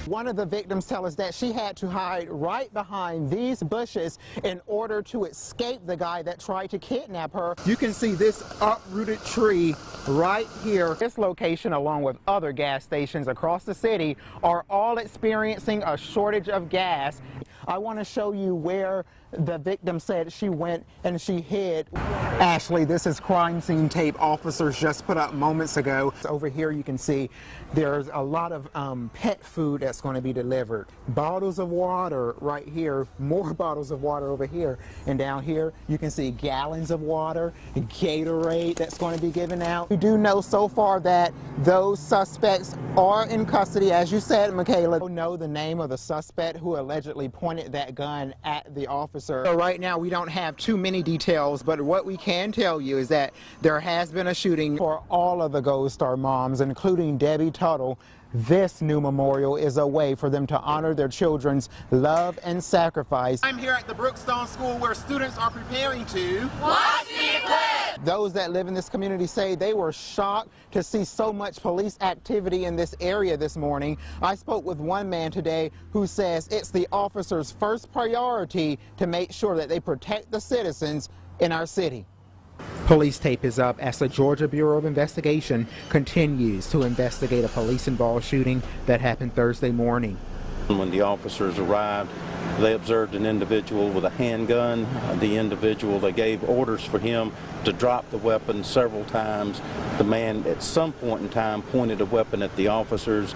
One of the victims tells us that she had to hide right behind these bushes in order to escape the guy that tried to kidnap her. You can see this uprooted tree right here. This location, along with other gas stations across the city, are all experiencing a shortage of gas. I want to show you where the victim said she went and she hid. Ashley, this is crime scene tape officers just put up moments ago. Over here you can see there's a lot of pet food that's going to be delivered. Bottles of water right here, more bottles of water over here. And down here you can see gallons of water, Gatorade that's going to be given out. We do know so far that those suspects are in custody, as you said, Michaela. We don't know the name of the suspect who allegedly pointed that gun at the officer. So right now we don't have too many details, but what we can tell you is that there has been a shooting. For all of the Gold Star moms, including Debbie Tuttle, this new memorial is a way for them to honor their children's love and sacrifice. I'm here at the Brookstone School where students are preparing to watch the eclipse. Those that live in this community say they were shocked to see so much police activity in this area this morning. I spoke with one man today who says it's the officers' first priority to make sure that they protect the citizens in our city. Police tape is up as the Georgia Bureau of Investigation continues to investigate a police-involved shooting that happened Thursday morning. When the officers arrived, they observed an individual with a handgun. The individual, they gave orders for him to drop the weapon several times. The man at some point in time pointed a weapon at the officers.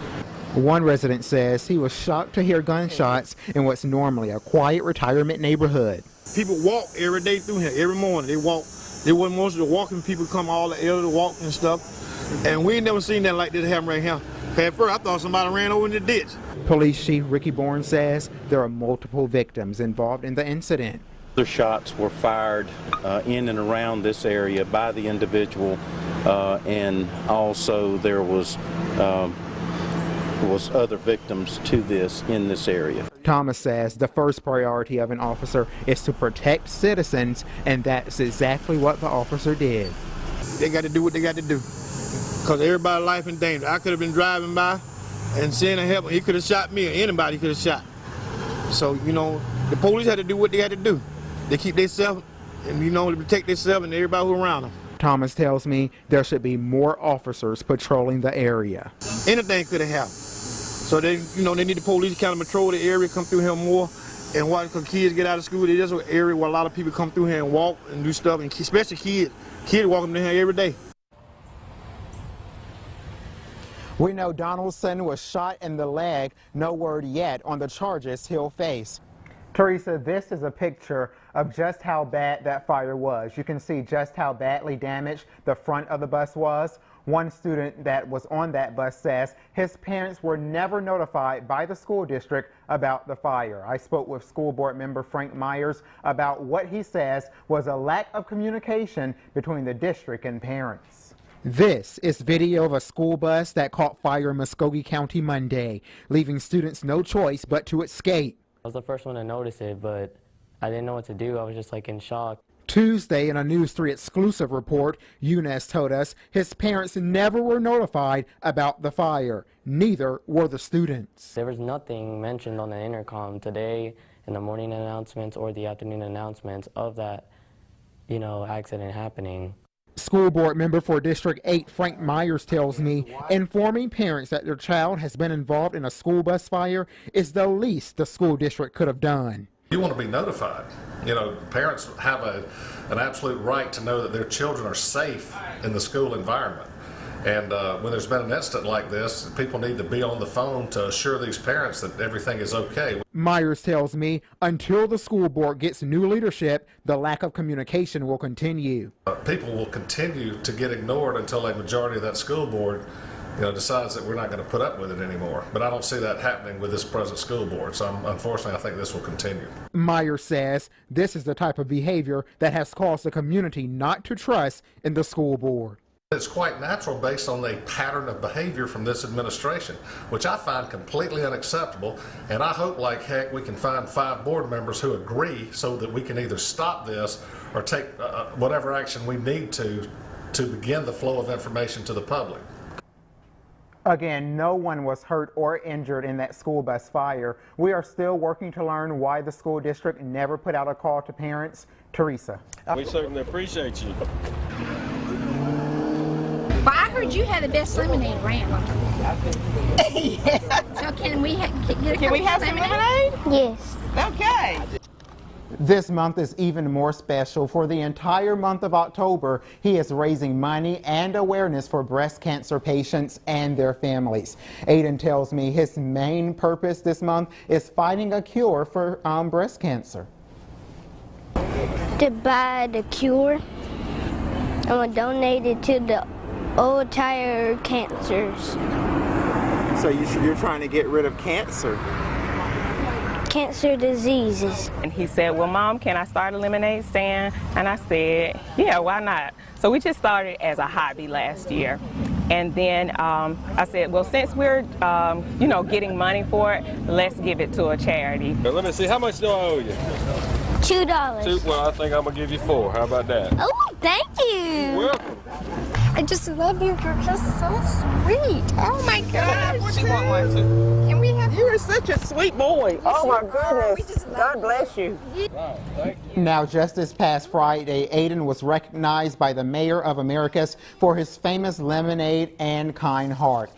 One resident says he was shocked to hear gunshots in what's normally a quiet retirement neighborhood. People walk every day through here, every morning. They walk. There wasn't most of the walking people come, all the elderly walk and stuff. And we ain't never seen that like this happen right here. At first I thought somebody ran over in the ditch. Police Chief Ricky Bourne says there are multiple victims involved in the incident. The shots were fired in and around this area by the individual, and also there was other victims to this in this area. Thomas says the first priority of an officer is to protect citizens, and that's exactly what the officer did. They got to do what they got to do, because everybody's life in danger. I could have been driving by and seeing a help. He could have shot me, or anybody could have shot. So, you know, the police had to do what they had to do. They keep themselves, and, you know, to protect themselves and everybody who around them. Thomas tells me there should be more officers patrolling the area. Anything could have happened. So they, you know, they need the police to kind of patrol the area, come through here more, and watch, because kids get out of school. There's an area where a lot of people come through here and walk and do stuff, and especially kids walking in here every day. We know Donaldson was shot in the leg. No word yet on the charges he'll face. Teresa, this is a picture of just how bad that fire was. You can see just how badly damaged the front of the bus was. One student that was on that bus says his parents were never notified by the school district about the fire. I spoke with school board member Frank Myers about what he says was a lack of communication between the district and parents. This is video of a school bus that caught fire in Muskogee County Monday, leaving students no choice but to escape. I was the first one to notice it, but I didn't know what to do. I was just like in shock. Tuesday, in a News 3 exclusive report, Younes told us his parents never were notified about the fire. Neither were the students. There was nothing mentioned on the intercom today in the morning announcements or the afternoon announcements of that, you know, accident happening. School board member for District 8, Frank Myers, tells me informing parents that their child has been involved in a school bus fire is the least the school district could have done. You want to be notified. You know, parents have an absolute right to know that their children are safe in the school environment. And when there's been an incident like this, people need to be on the phone to assure these parents that everything is okay. Myers tells me until the school board gets new leadership, the lack of communication will continue. People will continue to get ignored until a majority of that school board, you know, decides that we're not going to put up with it anymore. But I don't see that happening with this present school board. So unfortunately, I think this will continue. Myers says this is the type of behavior that has caused the community not to trust in the school board. It's quite natural based on a pattern of behavior from this administration, which I find completely unacceptable. And I hope like heck we can find 5 board members who agree so that we can either stop this or take whatever action we need to begin the flow of information to the public. Again, no one was hurt or injured in that school bus fire. We are still working to learn why the school district never put out a call to parents. Teresa. We certainly appreciate you. Well, I heard you had the best lemonade around. So can we have some lemonade? Yes. Okay. This month is even more special. For the entire month of October, he is raising money and awareness for breast cancer patients and their families. Aiden tells me his main purpose this month is finding a cure for breast cancer. To buy the cure, I'm going to donate it to the old tired cancers. So you're trying to get rid of cancer? Cancer diseases. And he said, well, Mom, can I start a lemonade stand? And I said, yeah, why not? So we just started as a hobby last year. And then I said, well, since we're, getting money for it, let's give it to a charity. Let me see, how much do I owe you? $2. Well, I think I'm going to give you 4. How about that? Oh, thank you. You're welcome. I just love you. You're just so sweet. Oh my gosh. What do you want one to? Can we have You are such a sweet boy. Oh my goodness. God bless you. Now, just this past Friday, Aiden was recognized by the Mayor of Americus for his famous lemonade and kind heart.